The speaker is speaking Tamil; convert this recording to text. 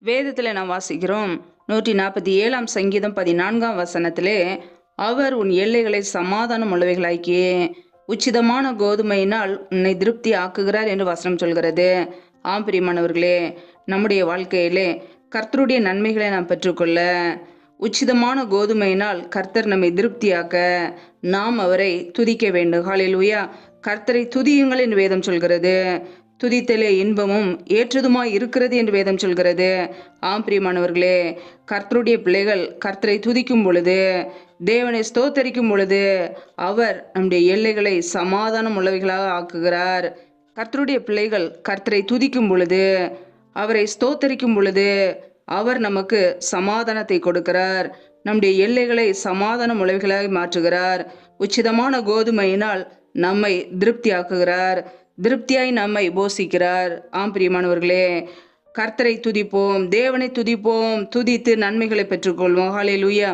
வேதத்தில் நாம் வாசிக்கிறோம் 147 சங்கீதம் 14 வசனத்திலே, அவர் உன் எல்லைகளை சமாதானம் உள்ளவைகளாக்கியே உச்சிதமான கோதுமையினால் உன்னை திருப்தி ஆக்குகிறார் என்று வசனம் சொல்கிறது. ஆம் பிரியமானவர்களே, நம்முடைய வாழ்க்கையிலே கர்த்தருடைய நன்மைகளை நாம் பெற்றுக்கொள்ள உச்சிதமான கோதுமையினால் கர்த்தர் நம்மை திருப்தியாக்க நாம் அவரை துதிக்க வேண்டும். ஹல்லேலூயா. கர்த்தரை துதியுங்கள் என்று வேதம் சொல்கிறது. துதித்தலே இன்பமும் ஏற்றதுமாய் இருக்கிறது என்று வேதம் சொல்கிறது. ஆம் பிரியமானவர்களே, கர்த்தருடைய பிள்ளைகள் கர்த்தரை துதிக்கும் பொழுது, தேவனை ஸ்தோத்தரிக்கும் பொழுது, அவர் நம்முடைய எல்லைகளை சமாதானம் உள்ளவைகளாக ஆக்குகிறார். கர்த்தருடைய பிள்ளைகள் கர்த்தரை துதிக்கும் பொழுது, அவரை ஸ்தோத்தரிக்கும் பொழுது, அவர் நமக்கு சமாதானத்தை கொடுக்கிறார். நம்முடைய எல்லைகளை சமாதானம் உள்ளவைகளாக மாற்றுகிறார். உச்சிதமான கோதுமையினால் நம்மை திருப்தியாக்குகிறார். திருப்தியாய் நம்மை போஷிக்கிறார். ஆம் பிரியமானவர்களே, கர்த்தரை துதிப்போம், தேவனை துதிப்போம், துதித்து நன்மைகளை பெற்றுக்கொள்வோம். ஹல்லேலூயா.